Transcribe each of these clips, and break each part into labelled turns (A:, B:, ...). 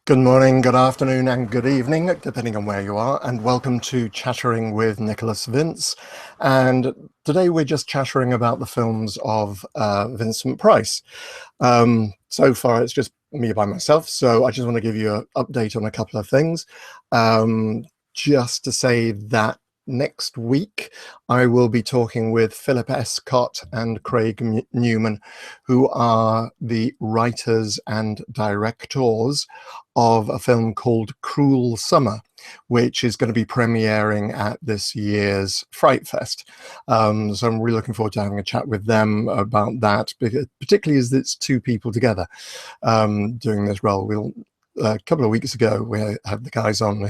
A: Good morning, good afternoon, and good evening, depending on where you are, and welcome to Chattering with Nicholas Vince. And today we're just chattering about the films of Vincent Price. So far, it's just me by myself, so I just want to give you an update on a couple of things. Just to say that next week I will be talking with Philip Escott and Craig Newman, who are the writers and directors of a film called Cruel Summer, which is going to be premiering at this year's Fright Fest. So I'm really looking forward to having a chat with them about that, particularly as it's two people together doing this role. A couple of weeks ago, we had the guys on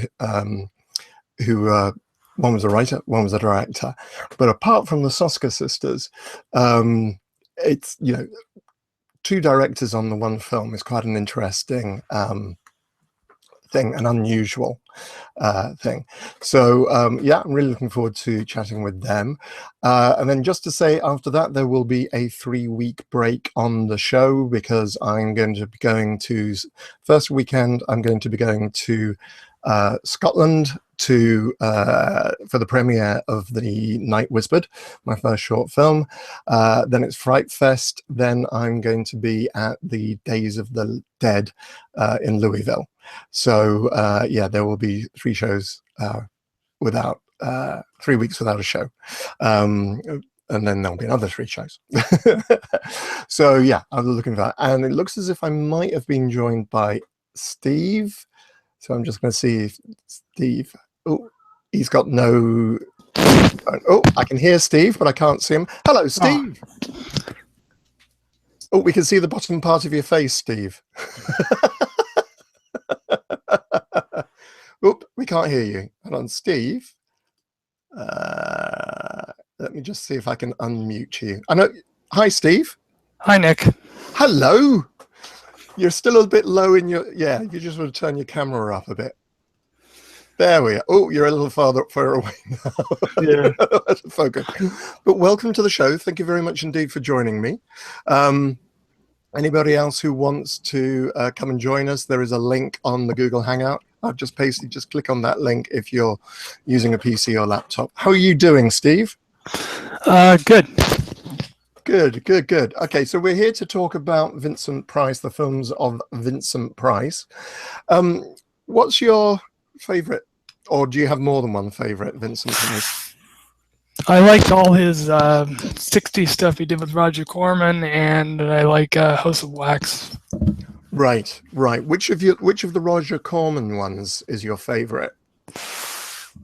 A: who one was a writer, one was a director. But apart from the Soska sisters, it's, two directors on the one film is quite an interesting thing, an unusual thing. So yeah, I'm really looking forward to chatting with them. And then just to say, after that, there will be a 3-week break on the show because I'm going to be going to, first weekend, I'm going to be going to Scotland for the premiere of The Night Whispered, my first short film. Then it's Fright Fest. Then I'm going to be at the Days of the Dead in Louisville. So yeah, there will be 3 shows without 3 weeks without a show. And then there'll be another 3 shows. So yeah, I'm looking for that. And it looks as if I might have been joined by Steve. So I'm just going to see if Steve, oh, he's got no, oh, I can hear Steve, but I can't see him. Hello, Steve. Oh, we can see the bottom part of your face, Steve. Oop, we can't hear you. Hold on, Steve. Let me just see if I can unmute you. I know. Hi, Steve.
B: Hi, Nick.
A: Hello. You're still a bit low in your, yeah, you just want to turn your camera up a bit. There we are. Oh, you're a little further away now.
B: Yeah.
A: Focus. But welcome to the show. Thank you very much indeed for joining me. Anybody else who wants to come and join us, there is a link on the Google Hangout. I've just pasted, just click on that link if you're using a PC or laptop. How are you doing, Steve?
B: Good.
A: Good. Okay, so we're here to talk about Vincent Price, the films of Vincent Price. What's your favorite, or do you have more than one favorite Vincent Price?
B: I liked all his 60s stuff he did with Roger Corman, and I like House of Wax.
A: Right. Which of the Roger Corman ones is your favorite?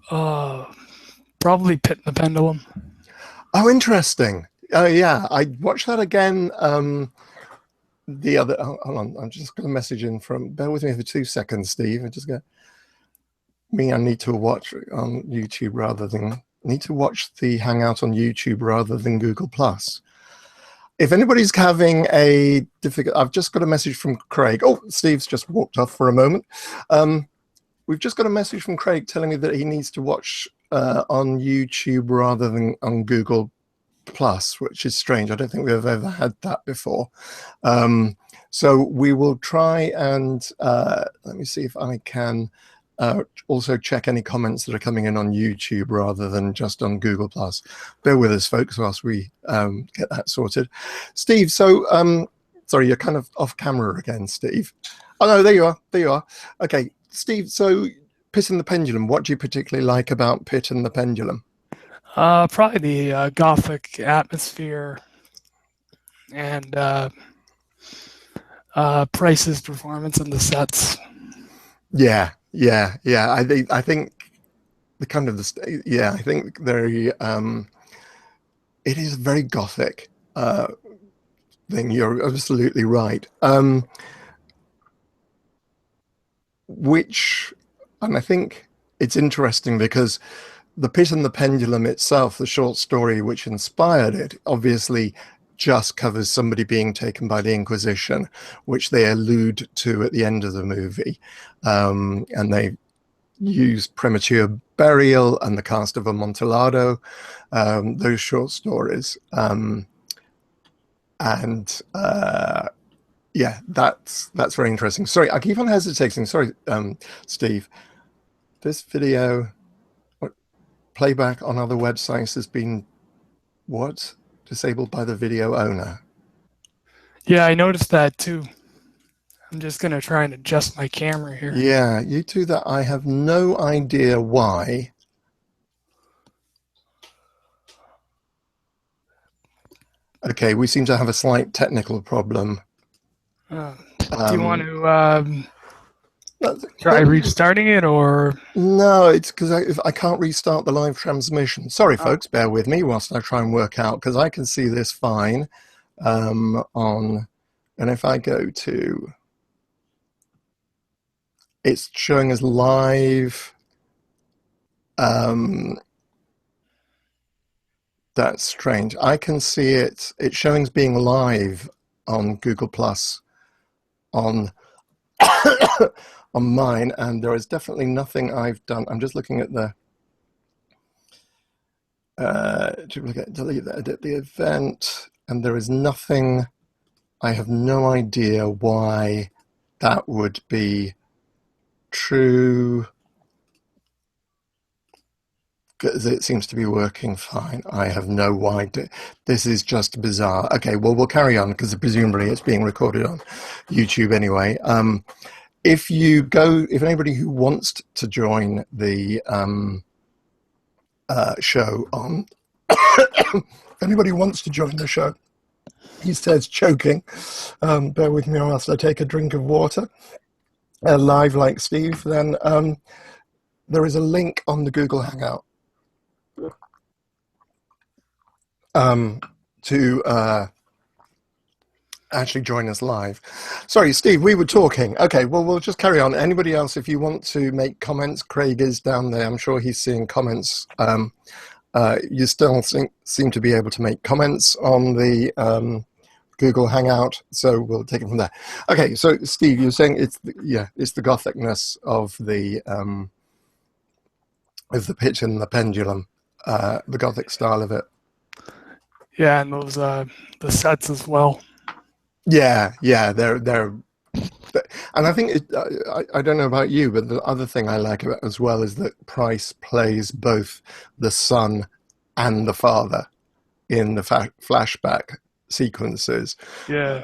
B: Probably Pit and the Pendulum.
A: Oh, interesting. Oh, yeah. I watched that again the other... Oh, hold on. I'm just going to message in from... Bear with me for 2 seconds, Steve. I just go... I need to watch on YouTube rather than... Need to watch the Hangout on YouTube rather than Google+. If anybody's having a difficult... I've just got a message from Craig. Oh, Steve's just walked off for a moment. We've just got a message from Craig telling me that he needs to watch on YouTube rather than on Google+, which is strange. I don't think we've ever had that before. So we will try and let me see if I can also check any comments that are coming in on YouTube rather than just on Google+. Bear with us, folks, whilst we get that sorted. Steve, so sorry, you're kind of off camera again, Steve. Oh no, there you are. Okay, Steve, so Pit and the Pendulum, what do you particularly like about Pit and the Pendulum?
B: Probably the gothic atmosphere and Price's performance in the sets. Yeah.
A: I think the kind of the I think very it is a very gothic thing. You're absolutely right. And I think it's interesting because the Pit and the Pendulum itself, the short story which inspired it, obviously just covers somebody being taken by the Inquisition, which they allude to at the end of the movie. And they use premature burial and the cast of Amontillado, those short stories. Yeah, that's very interesting. Sorry, I keep on hesitating. Sorry, Steve. This video playback on other websites has been what? Disabled by the video owner.
B: Yeah, I noticed that too. I'm just gonna try and adjust my camera here.
A: Yeah, you do that. I have no idea why. Okay, we seem to have a slight technical problem.
B: Do you want
A: Um,
B: to try
A: let me just.
B: restarting it or?
A: No, it's because I can't restart the live transmission. Sorry,
B: Oh,
A: folks, bear with me whilst I try and work out, because I can see this fine on, and if I go to, it's showing as live. That's strange. I can see it's showing as being live on Google Plus on on mine, and there is definitely nothing I've done. I'm just looking at the duplicate, delete, edit the event, and there is nothing. I have no idea why that would be true, because it seems to be working fine. I have no idea. This is just bizarre. Okay, well, we'll carry on because presumably it's being recorded on YouTube anyway. If anybody who wants to join the show on, if anybody wants to join the show, he says choking. Bear with me whilst I take a drink of water. Live like Steve, then there is a link on the Google Hangout to actually join us live. Sorry, Steve, we were talking. Okay, well, we'll just carry on. Anybody else, if you want to make comments, Craig is down there. I'm sure he's seeing comments. You still seem to be able to make comments on the Google Hangout, so we'll take it from there. Okay, so Steve, you're saying it's the gothicness of the pitch and the pendulum, the gothic style of it.
B: yeah, and those the sets as well.
A: Yeah, they're and I think I don't know about you, but the other thing I like about it as well is that Price plays both the son and the father in the flashback sequences.
B: Yeah.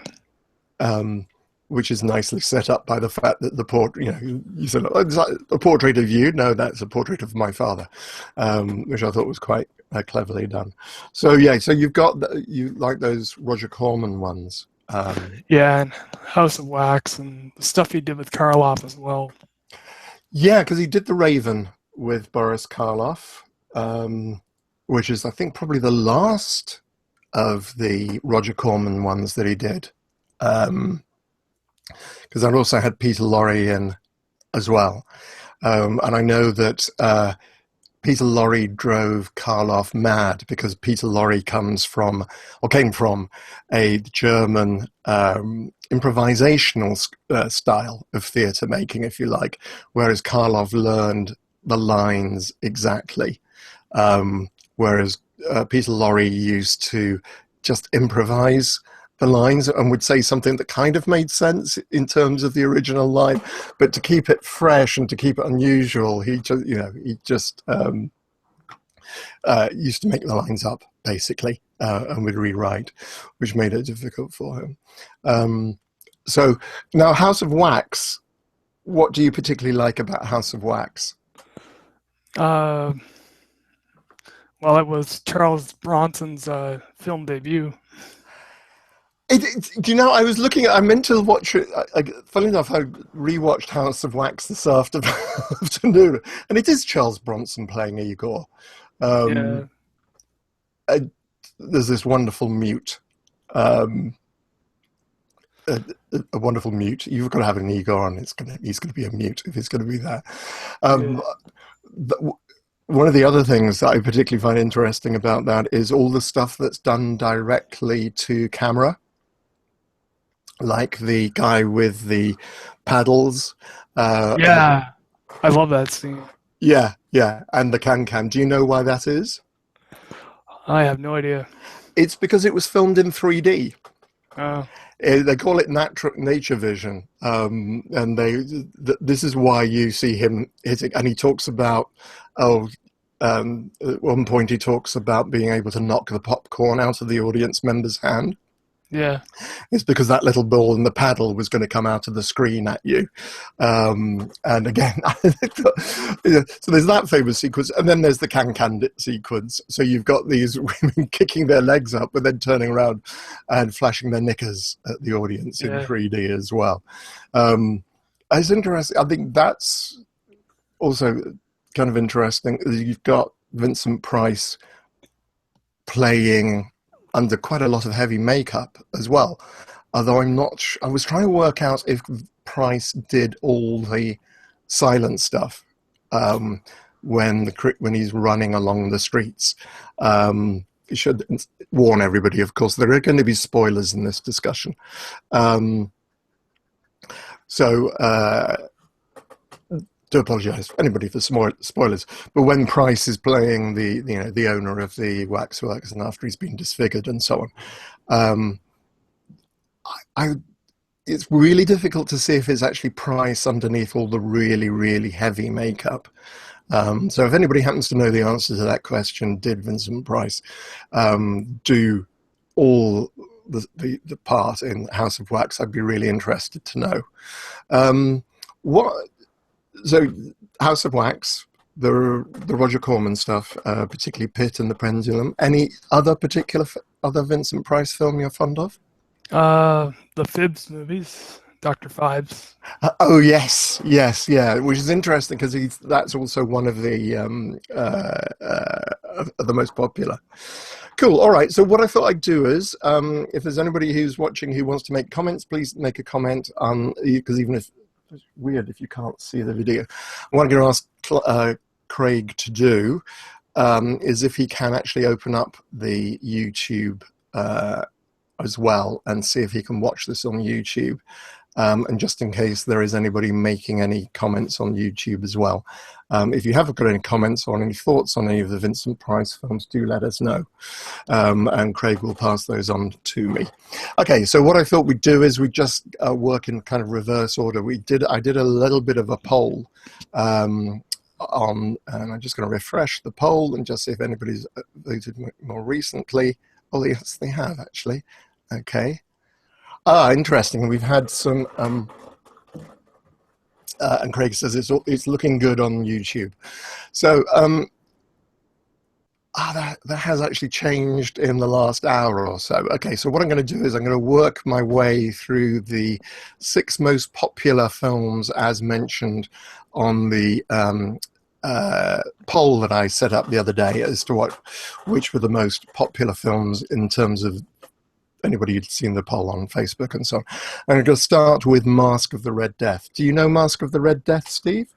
A: Which is nicely set up by the fact that the portrait, you said, oh, it's like a portrait of you. No, that's a portrait of my father, which I thought was quite cleverly done. So yeah, so you like those Roger Corman ones.
B: Yeah, and House of Wax and the stuff he did with Karloff as well.
A: Yeah, because he did The Raven with Boris Karloff, which is, I think, probably the last of the Roger Corman ones that he did. Because I also had Peter Lorre in as well. And I know that Peter Lorre drove Karloff mad because Peter Lorre came from a German improvisational style of theatre making, if you like, whereas Karloff learned the lines exactly. Whereas Peter Lorre used to just improvise the lines and would say something that kind of made sense in terms of the original line, but to keep it fresh and to keep it unusual, he just used to make the lines up basically and would rewrite, which made it difficult for him. So now, House of Wax. What do you particularly like about House of Wax?
B: Well, it was Charles Bronson's film debut.
A: Do you know, I meant to watch it. Funny enough, I rewatched House of Wax this afternoon, and it is Charles Bronson playing Igor.
B: Yeah.
A: There's this wonderful mute, a wonderful mute. You've got to have an Igor on. He's going to be a mute if he's going to be there. One of the other things that I particularly find interesting about that is all the stuff that's done directly to camera. Like the guy with the paddles.
B: Yeah, I love that scene.
A: Yeah, and the can. Do you know why that is?
B: I have no idea.
A: It's because it was filmed in 3D. They call it nature vision, and this is why you see him hitting. And he talks about, at one point he talks about being able to knock the popcorn out of the audience member's hand.
B: Yeah.
A: It's because that little ball and the paddle was going to come out of the screen at you. And again, so there's that famous sequence. And then there's the can sequence. So you've got these women kicking their legs up and then turning around and flashing their knickers at the audience in 3D as well. It's interesting. I think that's also kind of interesting. You've got Vincent Price playing under quite a lot of heavy makeup as well. Although I'm not I was trying to work out if Price did all the silent stuff when he's running along the streets. You should warn everybody, of course, there are going to be spoilers in this discussion. Do apologise for anybody for spoilers, but when Price is playing the owner of the waxworks, and after he's been disfigured and so on, it's really difficult to see if it's actually Price underneath all the really, really heavy makeup. So if anybody happens to know the answer to that question, did Vincent Price do all the part in House of Wax? I'd be really interested to know. So House of Wax, the Roger Corman stuff, particularly Pitt and the Pendulum. Any other other Vincent Price film you're fond of?
B: The Phibes movies, Dr. Phibes.
A: Oh yes, yeah, which is interesting because that's also one of the most popular. Cool. All right. So what I thought I'd do is, if there's anybody who's watching who wants to make comments, please make a comment on, because even if it's weird if you can't see the video. What I'm going to ask Craig to do is if he can actually open up the YouTube as well and see if he can watch this on YouTube. And just in case there is anybody making any comments on YouTube as well. If you haven't got any comments or any thoughts on any of the Vincent Price films, do let us know. And Craig will pass those on to me. Okay, so what I thought we'd do is we just work in kind of reverse order. I did a little bit of a poll and I'm just going to refresh the poll and just see if anybody's voted more recently. Oh, yes, they have actually. Okay. Interesting. We've had some, and Craig says it's looking good on YouTube. So that has actually changed in the last hour or so. Okay, so what I'm going to do is I'm going to work my way through the 6 most popular films as mentioned on the poll that I set up the other day as to which were the most popular films in terms of anybody who'd seen the poll on Facebook and so on. I'm going to start with Masque of the Red Death. Do you know Masque of the Red Death, Steve?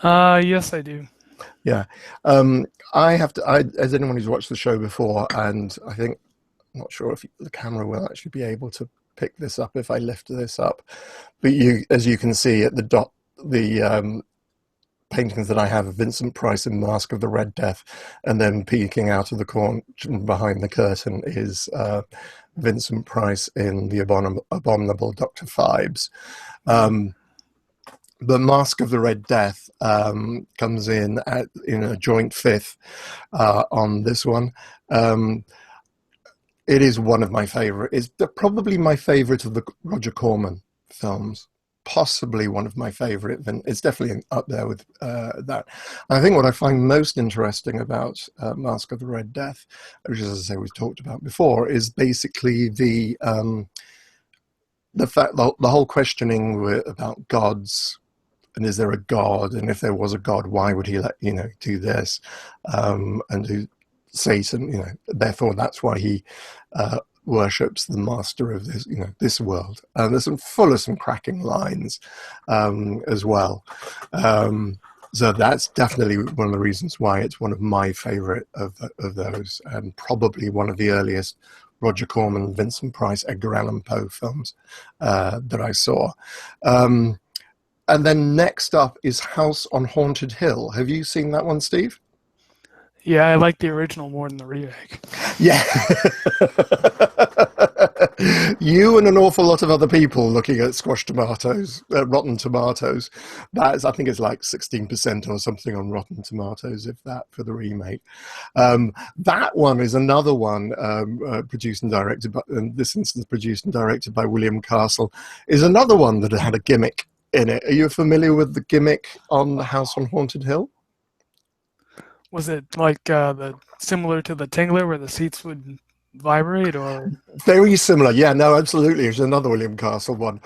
B: Yes, I do.
A: Yeah. As anyone who's watched the show before, and I'm not sure if the camera will actually be able to pick this up if I lift this up, but as you can see at the paintings that I have of Vincent Price in Masque of the Red Death, and then peeking out of the corner behind the curtain is Vincent Price in the Abominable Dr. Phibes. The Masque of the Red Death comes in a joint 5th on this one. It is one of my favorite. It's probably my favorite of the Roger Corman films. Possibly one of my favorite. It's definitely up there with that. I think what I find most interesting about Masque of the Red Death, which, as I say, we've talked about before, is basically the fact, the whole questioning about gods, and is there a god, and if there was a god, why would he do this, and who Satan, therefore that's why he worships the master of this world. And there's full of some cracking lines as well. So that's definitely one of the reasons why it's one of my favorite of those, and probably one of the earliest Roger Corman, Vincent Price, Edgar Allan Poe films that I saw. And then next up is House on Haunted Hill. Have you seen that one, Steve?
B: Yeah, I like the original more than the remake.
A: Yeah. You and an awful lot of other people looking at squash tomatoes, Rotten Tomatoes. That's, I think it's like 16% or something on Rotten Tomatoes, if that, for the remake. That one is another one produced and directed by, in this instance, produced and directed by William Castle, is another one that had a gimmick in it. Are you familiar with the gimmick on The House on Haunted Hill?
B: Was it like the similar to the Tingler where the seats would vibrate, or?
A: Very similar, yeah, no, absolutely. It's another William Castle one,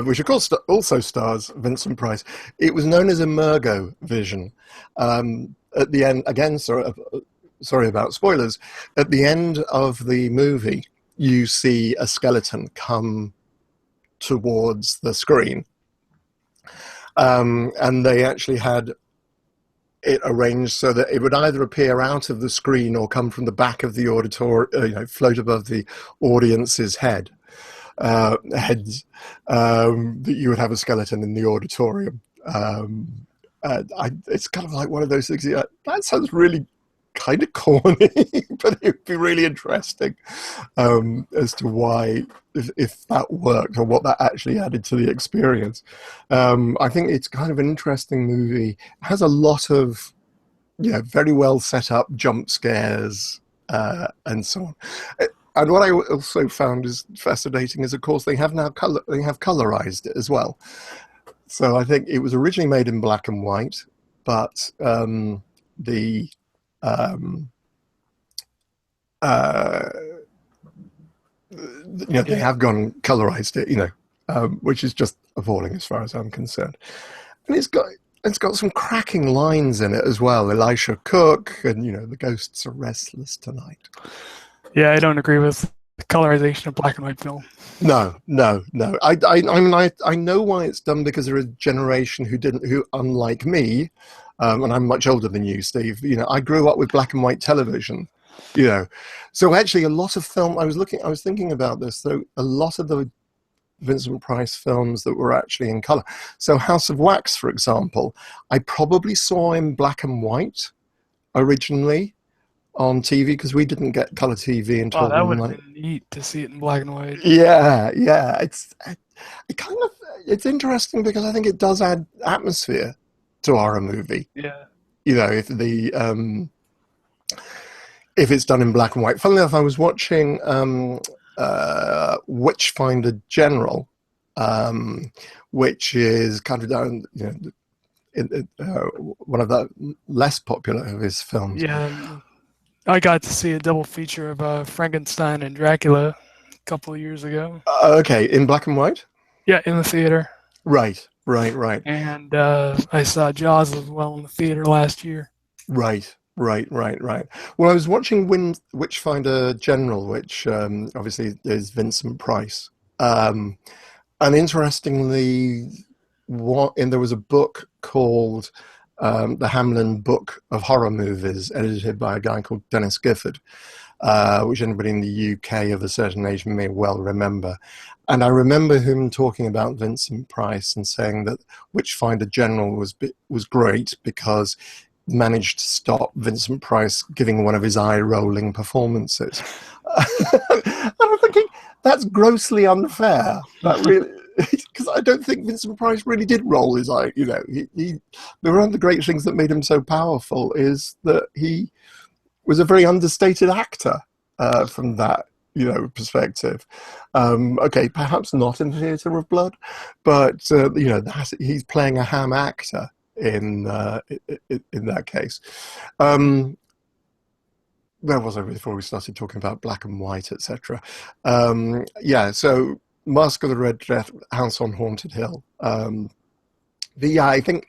A: which of course also stars Vincent Price. It was known as Emergo Vision. At the end, again, sorry about spoilers. At the end of the movie, you see a skeleton come towards the screen, and they actually had it arranged so that it would either appear out of the screen or come from the back of the auditorium, float above the audience's heads. That you would have a skeleton in the auditorium. It's kind of like one of those things. Yeah, that sounds really kind of corny, but it would be really interesting as to why, if that worked or what that actually added to the experience. I think it's kind of an interesting movie. It has a lot of very well set up jump scares and so on. And what I also found is fascinating is, of course, they have colorized it as well. So I think it was originally made in black and white, but they have gone colorized it, which is just appalling as far as I'm concerned. And it's got some cracking lines in it as well. Elisha Cook and the ghosts are restless tonight.
B: Yeah, I don't agree with the colorization of black and white film.
A: No. I know why it's done, because there is a generation who unlike me, and I'm much older than you, Steve. I grew up with black and white television. So actually, a lot of film. I was thinking about this. So a lot of the Vincent Price films that were actually in color. So House of Wax, for example, I probably saw in black and white originally on TV, because we didn't get color TV until
B: that would have been neat to see it in black and white.
A: Yeah. It's interesting because I think it does add atmosphere to our movie.
B: Yeah.
A: If it's done in black and white. Funnily enough, I was watching Witchfinder General, which is kind of down, one of the less popular of his films.
B: Yeah, I got to see a double feature of Frankenstein and Dracula a couple of years ago.
A: Okay, in black and white?
B: Yeah, in the theater.
A: Right.
B: And I saw Jaws as well in the theater last year.
A: Right. Well, I was watching Witchfinder General, which obviously is Vincent Price. And interestingly, there was a book called the Hamlin Book of Horror Movies, edited by a guy called Dennis Gifford, which anybody in the UK of a certain age may well remember. And I remember him talking about Vincent Price and saying that Witchfinder General was great because it managed to stop Vincent Price giving one of his eye-rolling performances. And I'm thinking, that's grossly unfair. That really, because I don't think Vincent Price really did roll his eye. One of the great things that made him so powerful is that he was a very understated actor from that perspective. Okay, perhaps not in Theatre of Blood, but he's playing a ham actor in that case. Where was I before we started talking about black and white, etc.? So Masque of the Red Death, House on Haunted Hill. I think,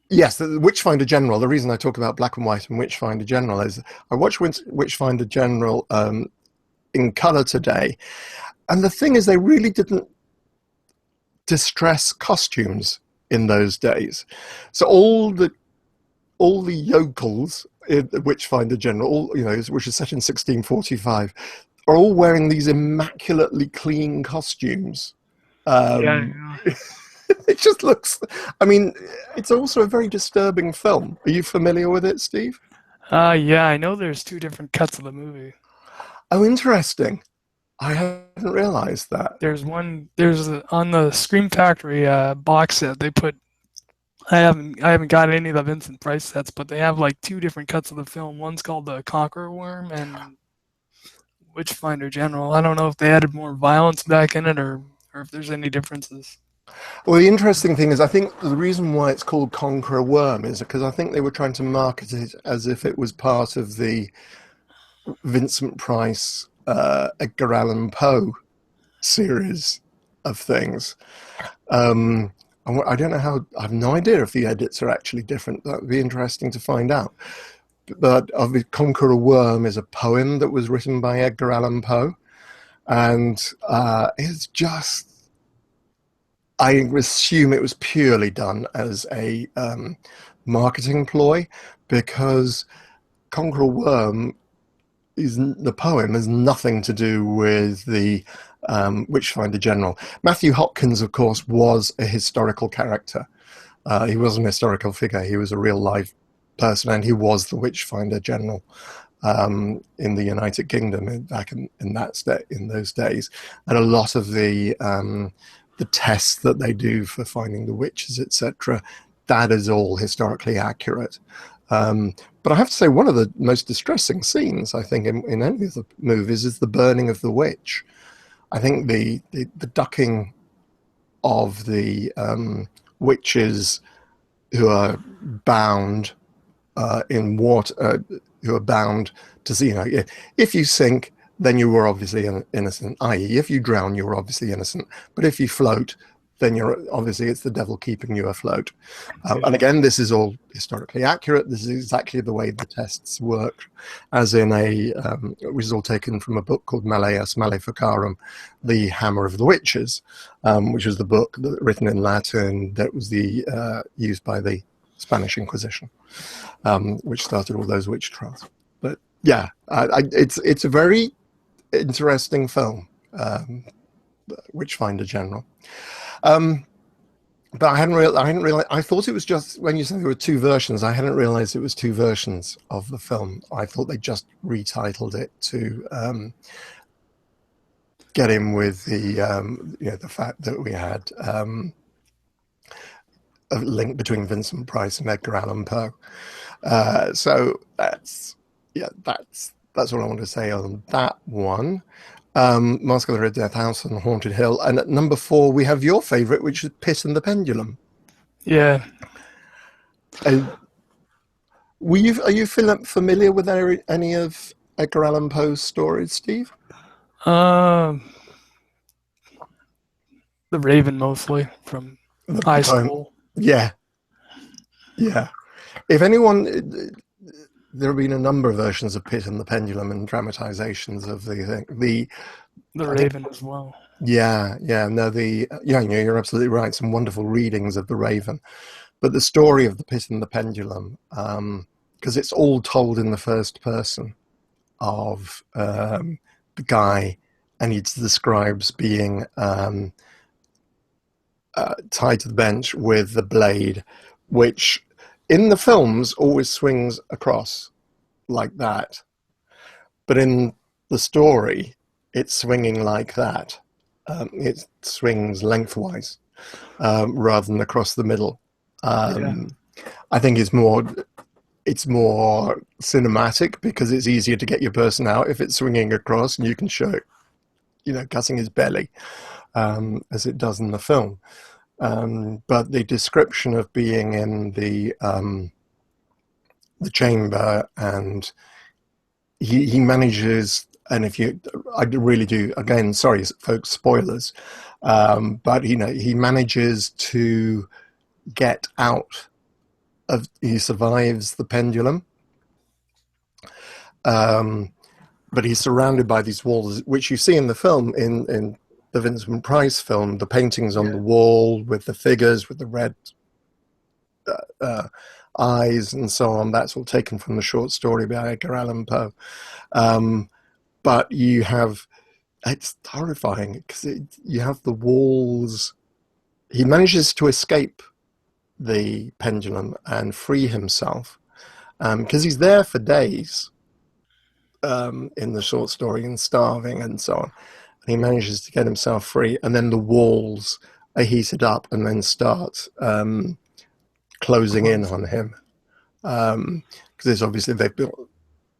A: yes, the Witchfinder General, the reason I talk about black and white and Witchfinder General is I watched Witchfinder General in colour today, and the thing is, they really didn't distress costumes in those days. So all the yokels in Witchfinder General, which is set in 1645, are all wearing these immaculately clean costumes. It just looks. I mean, it's also a very disturbing film. Are you familiar with it, Steve?
B: Yeah, I know there's two different cuts of the movie.
A: Oh, interesting. I hadn't realized that.
B: On the Scream Factory box set they put. I haven't got any of the Vincent Price sets, but they have like two different cuts of the film. One's called the Conqueror Worm and Witchfinder General. I don't know if they added more violence back in it or if there's any differences.
A: Well, the interesting thing is, I think the reason why it's called Conqueror Worm is because I think they were trying to market it as if it was part of the Vincent Price, Edgar Allan Poe series of things. Um, I don't know how, I have no idea if the edits are actually different. That would be interesting to find out. But of the Conqueror Worm is a poem that was written by Edgar Allan Poe. And it's just, I assume it was purely done as a marketing ploy because Conqueror Worm is the poem has nothing to do with the Witchfinder General. Matthew Hopkins, of course, was a historical character. He was an historical figure. He was a real life person, and he was the Witchfinder General in the United Kingdom back in those days. And a lot of the tests that they do for finding the witches, etc., that is all historically accurate. But I have to say, one of the most distressing scenes, I think, in any of the movies is the burning of the witch. I think the ducking of the witches who are bound in water, who are bound to see, if you sink, then you were obviously innocent, i.e., if you drown, you were obviously innocent. But if you float, then it's the devil keeping you afloat. And again, this is all historically accurate. This is exactly the way the tests work, as in which is all taken from a book called Malleus Maleficarum, The Hammer of the Witches, which was the book written in Latin that was used by the Spanish Inquisition, which started all those witch trials. But yeah, it's a very interesting film, Witchfinder General. But I hadn't realized. I thought it was just when you said there were two versions. I hadn't realized it was two versions of the film. I thought they just retitled it to get in with the fact that we had a link between Vincent Price and Edgar Allan Poe. So that's what I want to say on that one. Masque of the Red Death House and Haunted Hill. And at number 4, we have your favorite, which is Pit and the Pendulum.
B: Yeah.
A: Are you familiar with any of Edgar Allan Poe's stories, Steve?
B: The Raven mostly from high school.
A: Yeah. If anyone, there have been a number of versions of Pit and the Pendulum and dramatizations of the
B: Raven as well.
A: Yeah, you're absolutely right. Some wonderful readings of the Raven, but the story of the Pit and the Pendulum, because it's all told in the first person of the guy, and he describes being tied to the bench with the blade, which in the films always swings across like that, but in the story it's swinging like that. It swings lengthwise rather than across the middle. I think it's more cinematic because it's easier to get your person out if it's swinging across, and you can show it, cutting his belly as it does in the film. But the description of being in the chamber, and he manages, and I really do, again, sorry folks, spoilers, but he manages to get out he survives the pendulum, but he's surrounded by these walls, which you see in the film, in the Vincent Price film, the paintings on the wall with the figures with the red eyes and so on. That's all taken from the short story by Edgar Allan Poe. But it's horrifying because you have the walls. He manages to escape the pendulum and free himself because he's there for days in the short story and starving and so on. He manages to get himself free, and then the walls are heated up and then start closing in on him. Because there's obviously they've built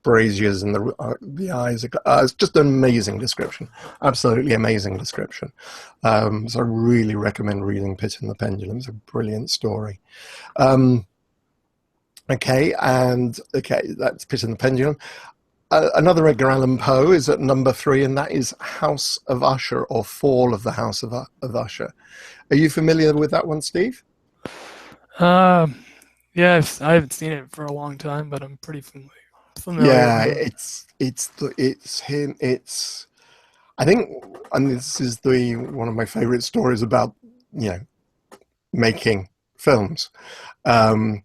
A: braziers and the eyes. It's just an amazing description, absolutely amazing description. So I really recommend reading Pit and the Pendulum. It's a brilliant story. Okay, that's Pit and the Pendulum. Another Edgar Allan Poe is at number 3, and that is House of Usher, or Fall of the House of Usher. Are you familiar with that one, Steve?
B: Yeah, I haven't seen it for a long time, but I'm pretty familiar
A: Yeah,
B: with it.
A: it's him. I think, and this is one of my favorite stories about making films, and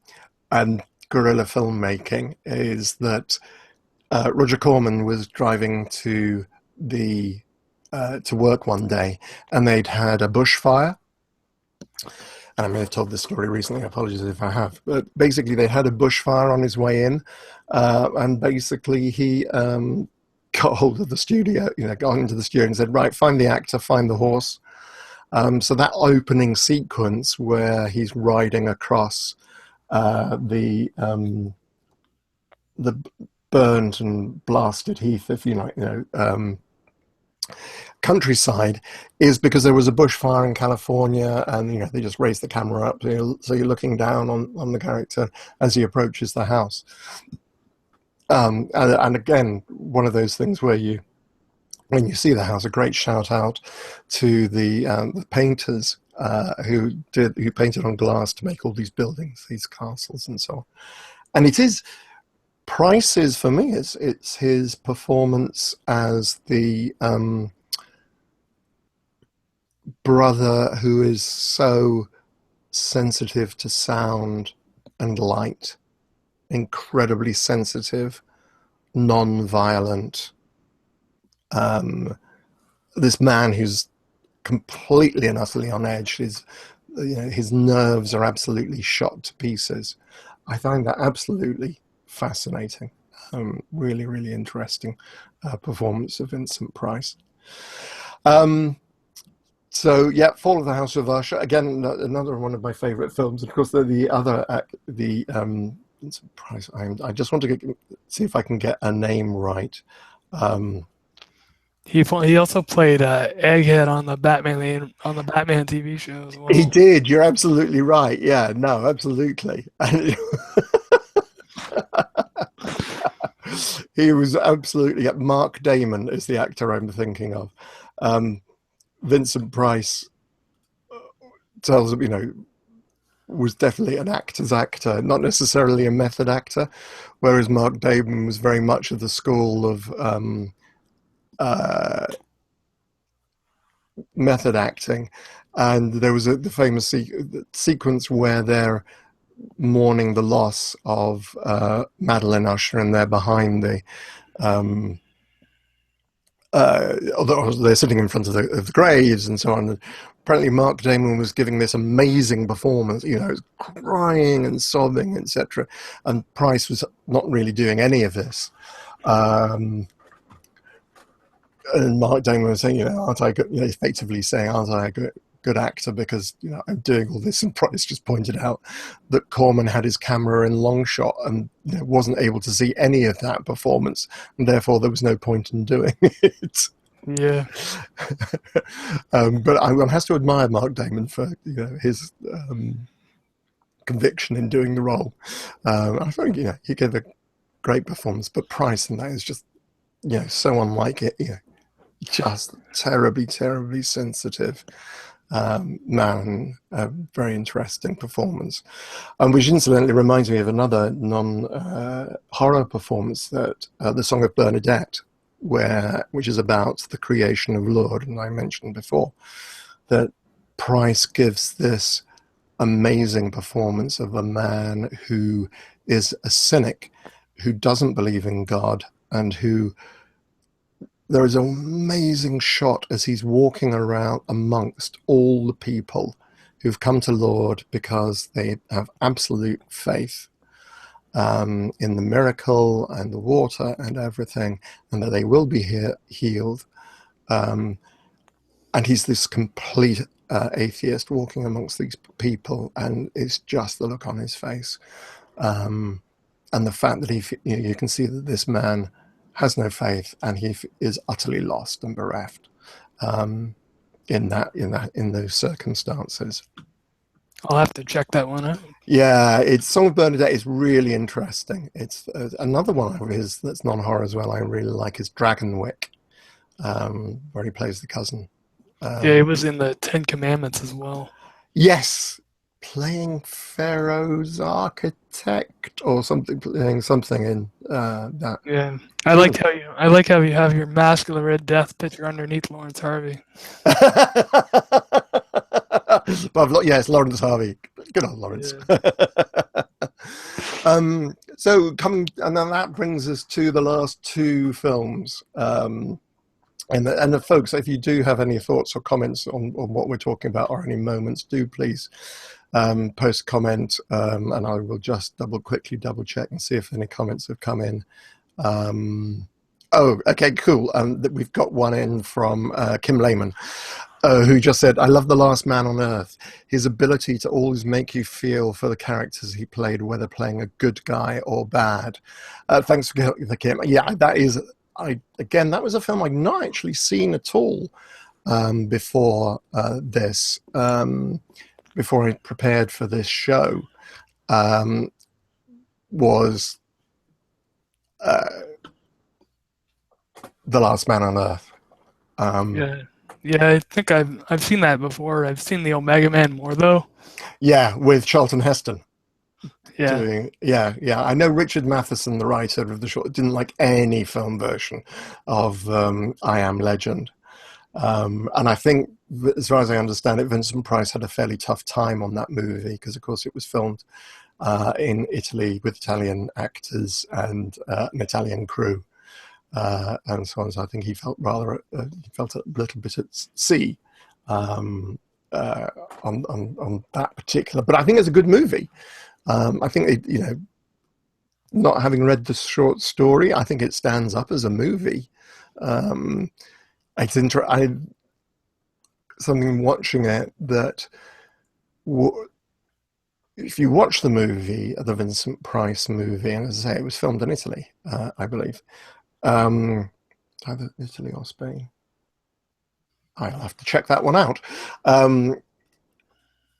A: guerrilla filmmaking is that Roger Corman was driving to work one day, and they'd had a bushfire. And I may have told this story recently, apologies if I have. But basically, they had a bushfire on his way in, and basically he got hold of the studio, got into the studio and said, right, find the actor, find the horse. So that opening sequence where he's riding across the burned and blasted heath, if you like, countryside, is because there was a bushfire in California, and they just raised the camera up, so you're looking down on the character as he approaches the house. And again, one of those things where when you see the house, a great shout out to the painters who painted on glass to make all these buildings, these castles, and so on. And it is Price's, for me, it's his performance as the brother who is so sensitive to sound and light, incredibly sensitive, non-violent. This man who's completely and utterly on edge. His nerves are absolutely shot to pieces. I find that absolutely fascinating. Really, really interesting performance of Vincent Price. So yeah, Fall of the House of Usher, again, another one of my favorite films. Of course, Vincent Price. I just want to see if I can get a name right.
B: He also played Egghead on the Batman TV show as well.
A: He did. You're absolutely right. Yeah, no, absolutely. He was absolutely. Mark Damon is the actor I'm thinking of. Vincent Price tells him, was definitely an actor's actor, not necessarily a method actor, whereas Mark Damon was very much of the school of method acting. And there was the famous sequence where they're mourning the loss of Madeline Usher, and they're behind they're sitting in front of the graves and so on. And apparently Mark Damon was giving this amazing performance, crying and sobbing, etc. And Price was not really doing any of this. And Mark Damon was saying, aren't I good, effectively saying, aren't I a good actor because I'm doing all this? And Price just pointed out that Corman had his camera in long shot and wasn't able to see any of that performance, and therefore there was no point in doing it.
B: Yeah.
A: But one has to admire Mark Damon for his conviction in doing the role. I think he gave a great performance, but Price in that is just so unlike it. Just terribly, terribly sensitive man. A very interesting performance, which incidentally reminds me of another non-horror performance, that the Song of Bernadette, which is about the creation of Lourdes, and I mentioned before that Price gives this amazing performance of a man who is a cynic, who doesn't believe in God, and who there is an amazing shot as he's walking around amongst all the people who've come to Lourdes because they have absolute faith in the miracle and the water and everything, and that they will be healed. and he's this complete atheist walking amongst these people, and it's just the look on his face, and the fact that you can see that this man has no faith, and he is utterly lost and bereft in those circumstances.
B: I'll have to check that one out.
A: Yeah, it's Song of Bernadette is really interesting. It's another one of his that's non-horror as well. I really like is Dragonwick, where he plays the cousin.
B: Yeah, it was in the Ten Commandments as well.
A: Yes, playing Pharaoh's architect or something, playing something in that.
B: Yeah, I like how you have your Masque of the Red Death picture underneath Lawrence Harvey.
A: But yes, Lawrence Harvey. Good old Lawrence.
B: Yeah.
A: So coming, and then that brings us to the last two films. And folks, if you do have any thoughts or comments on what we're talking about or any moments, do please post a comment, and I will just quickly double check and see if any comments have come in. Oh, okay, cool. We've got one in from Kim Lehman, who just said, "I love The Last Man on Earth. His ability to always make you feel for the characters he played, whether playing a good guy or bad." Thanks for Kim. Yeah, that is. Again, that was a film I'd not actually seen at all before this. Before I prepared for this show, was The Last Man on Earth.
B: Yeah, I think I've seen that before. I've seen the Omega Man more though.
A: Yeah, with Charlton Heston.
B: Yeah.
A: I know Richard Matheson, the writer of the short, didn't like any film version of I Am Legend. And I think, as far as I understand it, Vincent Price had a fairly tough time on that movie because, of course, it was filmed in Italy with Italian actors and an Italian crew, and so on. So I think he felt he felt a little bit at sea on that particular. But I think it's a good movie. I think not having read the short story, I think it stands up as a movie. It's something watching it that if you watch the movie, the Vincent Price movie, and as I say, it was filmed in Italy, I believe, either Italy or Spain. I'll have to check that one out.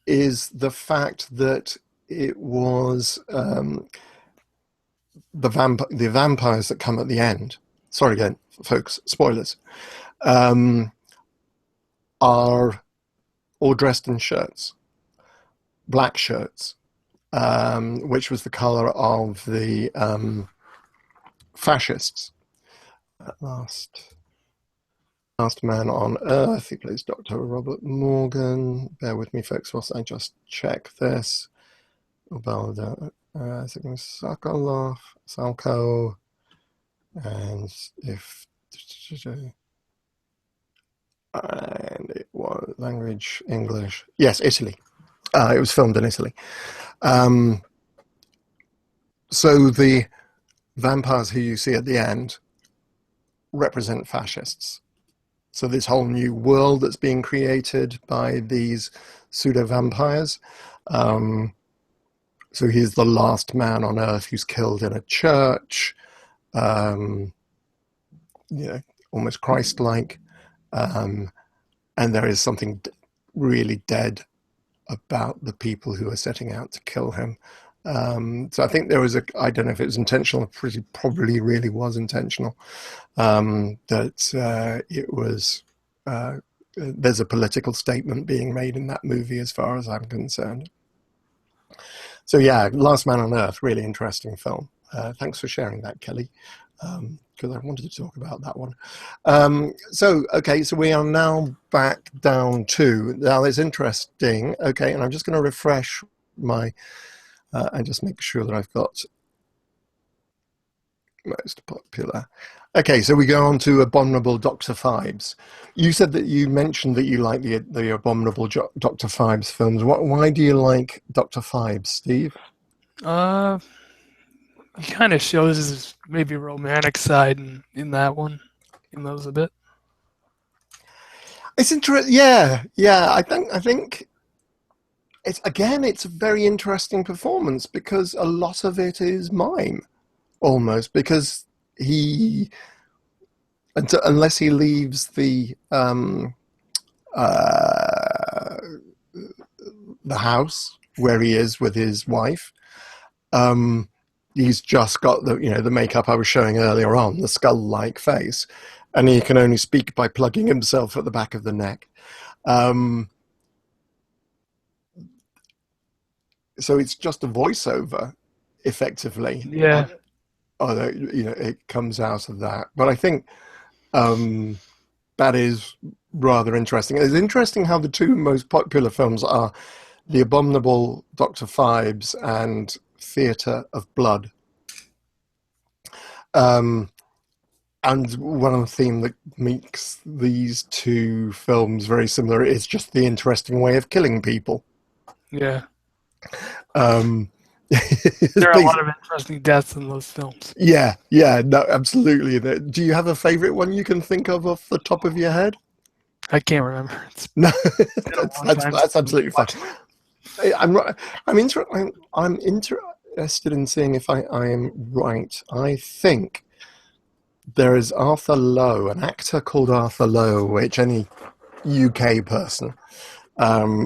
A: Is the fact that it was the vampires that come at the end. Sorry again, folks, spoilers. Are all dressed in shirts, black shirts, which was the color of the fascists. Last Man on Earth. He plays Dr. Robert Morgan. Bear with me, folks, whilst I just check this. Sokolov, Salko, and it was language English. Yes, Italy. It was filmed in Italy. So the vampires who you see at the end represent fascists. So this whole new world that's being created by these pseudo-vampires. So he's the last man on Earth who's killed in a church, almost Christ-like. And there is something really dead about the people who are setting out to kill him. So I think there was I don't know if it was intentional, probably really was intentional, that it was, there's a political statement being made in that movie as far as I'm concerned. So yeah, Last Man on Earth, really interesting film. Thanks for sharing that, Kelly, because I wanted to talk about that one. So we are now back down to, now it's interesting, okay, and I'm just going to refresh my, and just make sure that I've got most popular. Okay, so we go on to Abominable Dr. Phibes. You said that you mentioned that you like the Abominable Dr. Phibes films. Why do you like Dr. Phibes, Steve?
B: He kind of shows his maybe romantic side in that one, in those a bit.
A: It's interesting. Yeah. I think it's a very interesting performance because a lot of it is mime, almost because he, unless he leaves uh, the house where he is with his wife. Um, he's just got the makeup I was showing earlier on, the skull-like face, and he can only speak by plugging himself at the back of the neck. Um, so it's just a voiceover, effectively.
B: Yeah,
A: Although it comes out of that, but I think um, that is rather interesting. It's interesting how the two most popular films are The Abominable Dr. Phibes and Theatre of Blood. Um, and one of the themes that makes these two films very similar is just the interesting way of killing people.
B: yeah.
A: Um,
B: There are a lot of interesting deaths in those films.
A: yeah, no, absolutely. Do you have a favorite one you can think of off the top of your head?
B: I can't remember. It's
A: No,
B: been a
A: that's
B: long
A: that's
B: time
A: that's
B: since we
A: absolutely fine.
B: watched it.
A: I'm I'm interested in seeing if I am right. I think there is Arthur Lowe, an actor called Arthur Lowe, which any UK person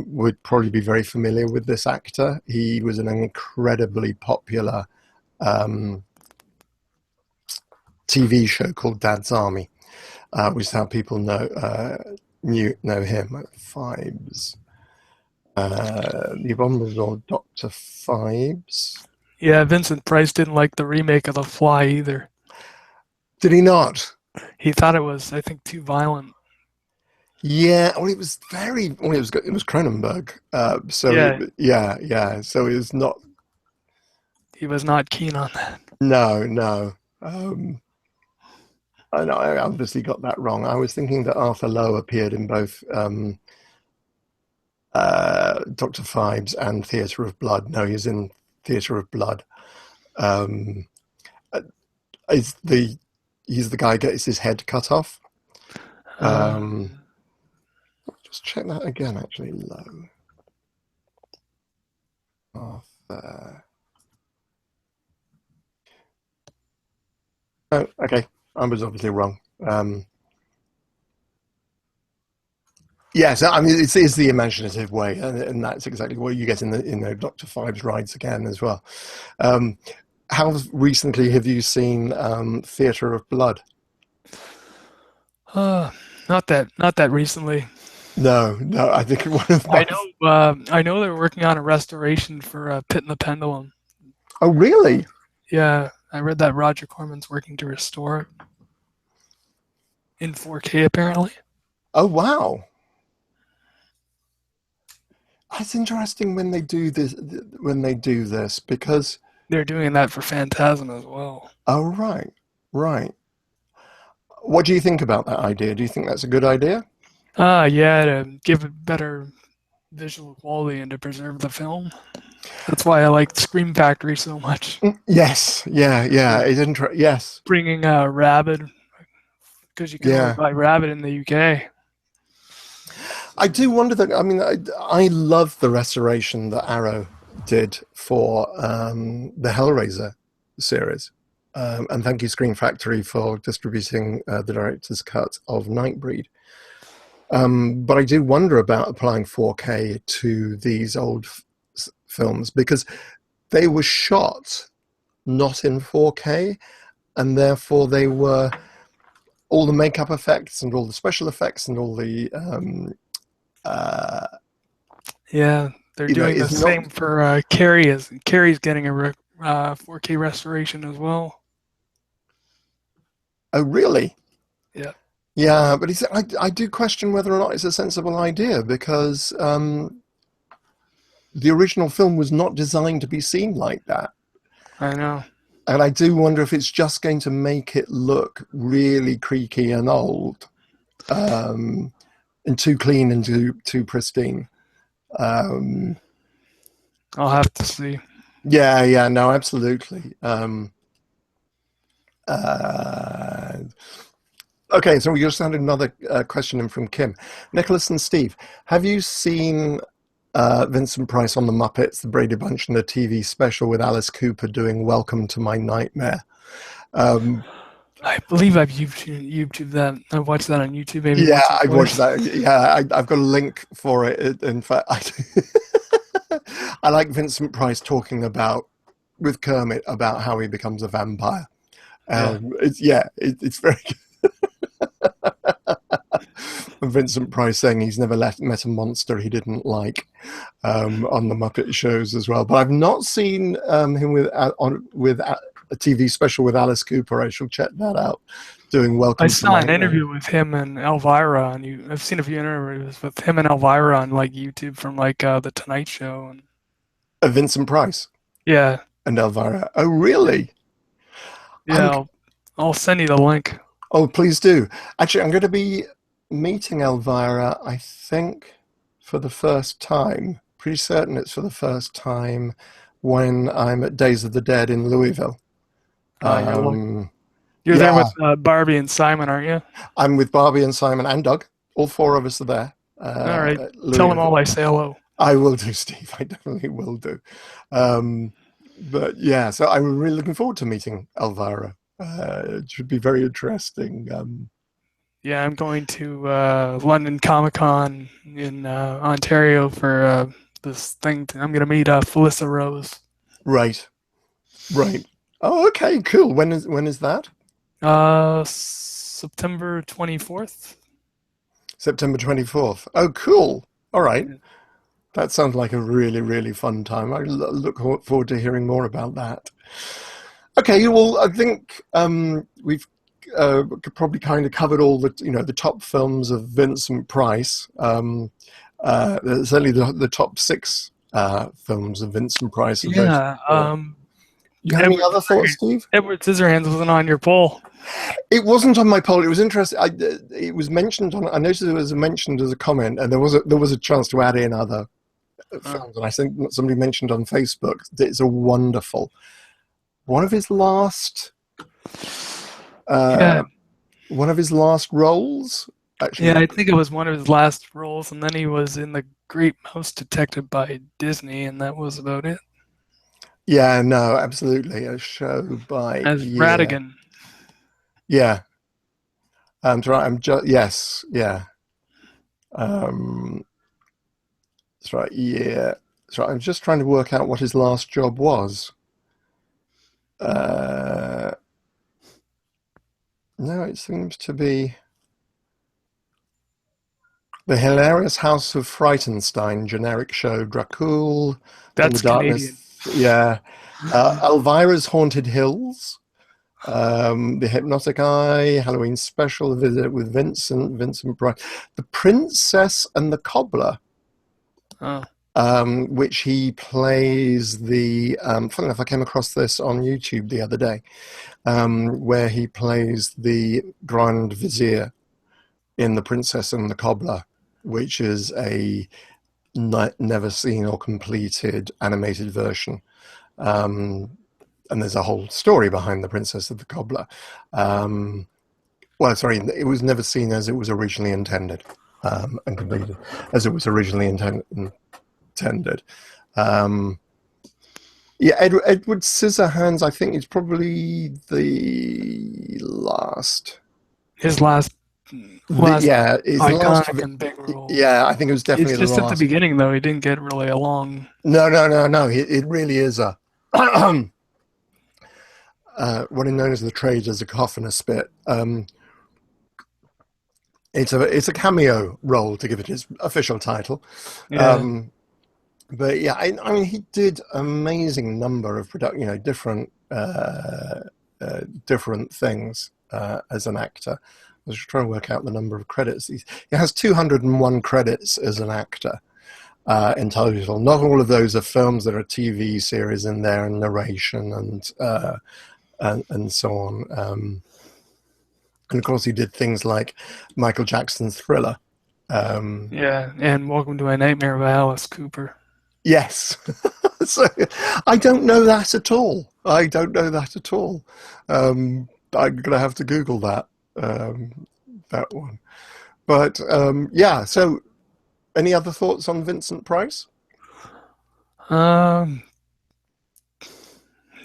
A: would probably be very familiar with this actor. He was an incredibly popular um, TV show called Dad's Army, which is how people know him. Phibes. The Abominable Dr. Phibes.
B: Yeah, Vincent Price didn't like the remake of The Fly either.
A: Did he not?
B: He thought it was, I think, too violent.
A: Yeah, well, it was very. Well, it was Cronenberg.
B: Yeah,
A: Yeah. So it was not.
B: he was not keen on that.
A: No, no. I know I obviously got that wrong. I was thinking that Arthur Lowe appeared in both Dr. Phibes and Theatre of Blood. No, he's in Theatre of Blood. Um, uh, is the He's the guy who gets his head cut off. Um,
B: Um,
A: just check that again. Actually, Lowe. Arthur. Oh, okay. I was obviously wrong. Yes, I mean it's the imaginative way, and that's exactly what you get in the Dr. Phibes rides again as well. Um, how recently have you seen Theatre of Blood?
B: uh, not that recently.
A: No, no. I think one of my.
B: I know they're working on a restoration for Pit and the Pendulum.
A: Oh, really?
B: Yeah, I read that Roger Corman's working to restore it in 4K apparently.
A: Oh, wow. That's interesting when they do this. When they do this, because
B: They're doing that for Phantasm as well.
A: oh, right, right. What do you think about that idea? Do you think that's a good idea?
B: Yeah, to give it better visual quality and to preserve the film. That's why I like Scream Factory so much.
A: Yes, yeah.
B: Yeah.
A: Yes,
B: Bringing Rabbit, because you can only
A: yeah.
B: buy Rabbit in the UK.
A: I do wonder that. I mean, I love the restoration that Arrow did for the Hellraiser series, and thank you, Screen Factory, for distributing the director's cut of Nightbreed. But I do wonder about applying 4K to these old films because they were shot not in 4K, and therefore they were all the makeup effects and all the special effects and all the uh,
B: Yeah, they're doing the
A: is not.
B: same for Carrie. Carrie's getting a 4K restoration as well.
A: Oh, really?
B: Yeah,
A: Yeah, but I do question whether or not it's a sensible idea because the original film was not designed to be seen like that.
B: I know.
A: And I do wonder if it's just going to make it look really creaky and old, um, and too clean and too pristine. Um,
B: I'll have to see.
A: yeah, no, absolutely. Uh, Okay, so we just had another question in from Kim. Nicholas and Steve, have you seen Vincent Price on the Muppets, the Brady Bunch, and the TV special with Alice Cooper doing "Welcome to My Nightmare"? Um,
B: I believe I've YouTube that. I've watched that on YouTube maybe
A: yeah,
B: once or
A: I've watched
B: twice.
A: that. Yeah, I've got a link for it. In fact, I like Vincent Price talking about with Kermit about how he becomes a vampire.
B: Yeah.
A: It's very Vincent Price saying he's never met a monster he didn't like on the Muppet shows as well. But I've not seen him with a TV special with Alice Cooper. I shall check that out. Doing
B: I
A: Welcome to
B: saw
A: My
B: an interview with him and Elvira on you. I've seen a few interviews with him and Elvira on like YouTube from like the Tonight Show and
A: Vincent Price
B: yeah,
A: and Elvira. Oh, really?
B: yeah.
A: I'm.
B: I'll send you the link.
A: Oh, please do. Actually, I'm going to be meeting Elvira. I think for the first time. Pretty certain it's for the first time when I'm at Days of the Dead in Louisville.
B: You're like
A: Um,
B: you're there
A: yeah,
B: with Barbie and Simon, aren't you?
A: I'm with Barbie and Simon and Doug. All four of us are there
B: All right.
A: at
B: Tell them
A: Louisville.
B: all I say hello.
A: I will do, Steve. I definitely will do. Um, but yeah, so I'm really looking forward to meeting Elvira. It should be very interesting.
B: Yeah, I'm going to London Comic Con in Ontario for this thing. I'm going to meet Felissa Rose.
A: Right, right. Oh, okay, cool. When is that?
B: September 24th.
A: September 24th. Oh, cool. All right. That sounds like a really, really fun time. I look forward to hearing more about that. Okay, well, I think we've probably kind of covered all the top films of Vincent Price. Certainly the top six films of Vincent Price of those
B: Yeah.
A: four. You have any
B: Edward
A: other thoughts, Steve?
B: Edward Scissorhands wasn't on your poll.
A: It wasn't on my poll. It was interesting. It was mentioned on. I noticed it was mentioned as a comment, and there was a chance to add in other films. And I think somebody mentioned on Facebook that it's a wonderful. One of his last.
B: Yeah.
A: One of his last roles, actually.
B: Yeah, I think it was one of his last roles, and then he was in The Great Mouse Detective by Disney, and that was about it.
A: Yeah, no, absolutely. A show by
B: As Radigan.
A: Yeah. I'm just yes, yeah. Um, that's right. Yeah, that's right. I'm just trying to work out what his last job was. Uh, no, it seems to be the hilarious House of Frightenstein generic show Dracul in the
B: That's Canadian.
A: Darkness. Yeah, Elvira's Haunted Hills. The Hypnotic Eye, Halloween Special, Visit with Vincent Price, The Princess and the Cobbler,
B: Oh.
A: which he plays the. Funny enough, I came across this on YouTube the other day, where he plays the Grand Vizier in The Princess and the Cobbler, which is a never seen or completed animated version. And there's a whole story behind The Princess of the Cobbler. Well, sorry, it was never seen as it was originally intended and completed as it was originally intended. Yeah, Edward Scissorhands, I think, is probably the last.
B: His last
A: Yeah, his last.
B: iconic and big role.
A: Yeah, I think it was definitely
B: It's
A: the
B: just at the
A: last.
B: beginning, though. He didn't get really a long.
A: No. It really is a. What is known as the trade as a coffin a spit. It's a cameo role to give it its official title.
B: Yeah.
A: But yeah, I mean, he did amazing number of different things as an actor. I was trying to work out the number of credits. He has 201 credits as an actor in total. Not all of those are films. There are TV series in there and narration and so on. And of course, he did things like Michael Jackson's Thriller.
B: Yeah, and Welcome to My Nightmare by Alice Cooper.
A: Yes. So I don't know that at all. I'm going to have to Google that. that one. But yeah, so any other thoughts on Vincent Price?
B: Um,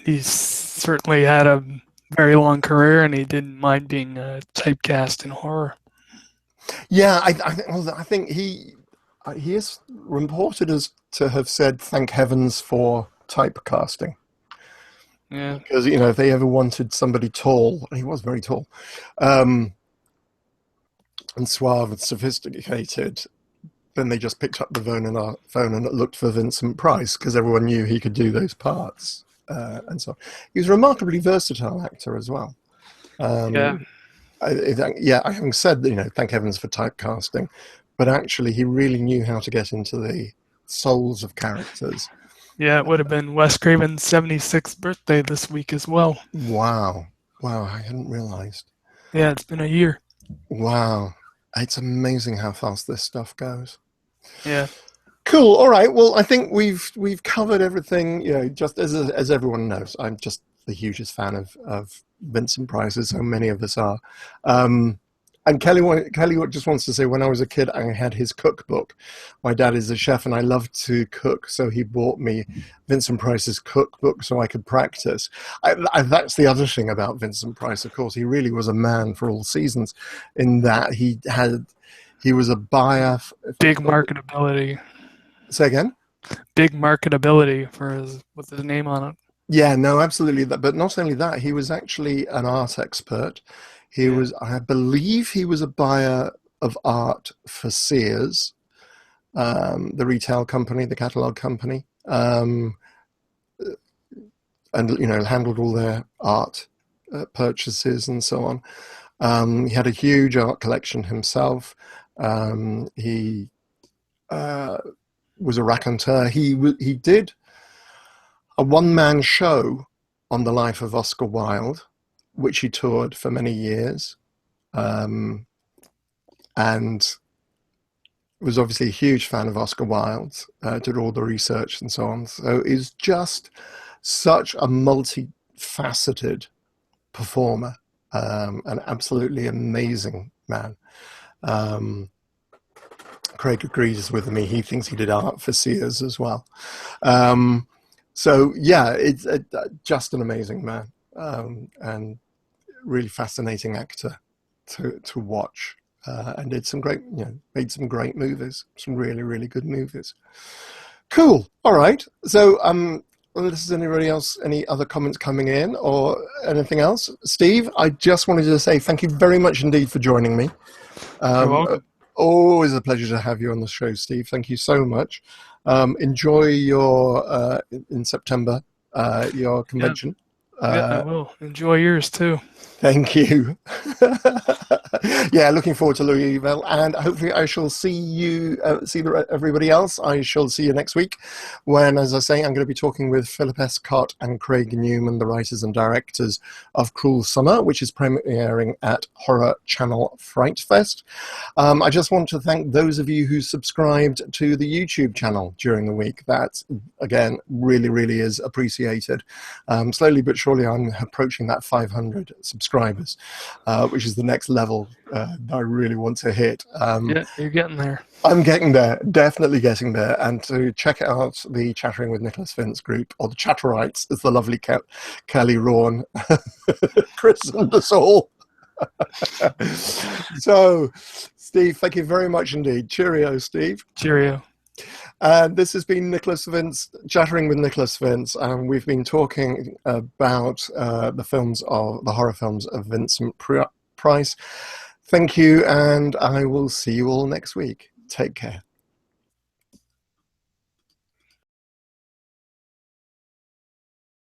B: he's certainly had a very long career, and he didn't mind being typecast in horror.
A: Yeah, I think he is reported as to have said thank heavens for typecasting.
B: Yeah,
A: Because, you know, if they ever wanted somebody tall, and he was very tall, um, and suave and sophisticated, then they just picked up the phone and looked for Vincent Price because everyone knew he could do those parts. And so he was a remarkably versatile actor as well.
B: yeah,
A: Yeah, having said, you know, thank heavens for typecasting, but actually he really knew how to get into the souls of characters.
B: yeah. It would have been Wes Craven's 76th birthday this week as well.
A: Wow. Wow, I hadn't realized.
B: Yeah, it's been a year.
A: Wow. It's amazing how fast this stuff goes.
B: Yeah,
A: Cool. All right. Well, I think we've covered everything. You know, just as everyone knows, I'm just the hugest fan of Vincent Price, as so many of us are. And Kelly just wants to say, when I was a kid, I had his cookbook. My dad is a chef, and I loved to cook, so he bought me Vincent Price's cookbook so I could practice. That's the other thing about Vincent Price. Of course, he really was a man for all seasons, in that he was a buyer.
B: big marketability.
A: Say again.
B: Big marketability for with his name on it.
A: Yeah, no, absolutely. But not only that, he was actually an art expert. He
B: Yeah,
A: was, I believe, he was a buyer of art for Sears, the retail company, the catalog company, and you know, handled all their art purchases and so on. He had a huge art collection himself. He was a raconteur. He did a one-man show on the life of Oscar Wilde, which he toured for many years, and was obviously a huge fan of Oscar Wilde, did all the research and so on. So he's just such a multifaceted performer, an absolutely amazing man. Craig agrees with me. He thinks he did art for Sears as well. So yeah, it's just an amazing man, and really fascinating actor to watch, and did some great, you know, made some great movies, some really, really good movies. Cool. All right. So, unless there's anybody else, any other comments coming in or anything else, Steve, I just wanted to say thank you very much indeed for joining me.
B: you're welcome.
A: Always a pleasure to have you on the show, Steve. Thank you so much. Enjoy your in September your
B: Yeah,
A: convention.
B: yeah, I
A: Uh,
B: will enjoy yours too.
A: Thank you. Yeah, looking forward to Louisville, and hopefully I shall see you, everybody else. I shall see you next week when, as I say, I'm going to be talking with Philip Escott and Craig Newman, the writers and directors of Cruel Summer, which is premiering at Horror Channel Fright Fest. I just want to thank those of you who subscribed to the YouTube channel during the week. That, again, really, really is appreciated. Slowly but surely, I'm approaching that 500 subscribers, which is the next level I really want to hit.
B: Yeah, you're getting there.
A: I'm getting there, definitely getting there. And to check out the Chattering with Nicholas Vince group, or the Chatterites, as the lovely Kelly Rawn christened us all. So, Steve, thank you very much indeed. Cheerio, Steve.
B: Cheerio.
A: And this has been Nicholas Vince, Chattering with Nicholas Vince, and we've been talking about the horror films of Vincent Price. Thank you, and I will see you all next week. Take care.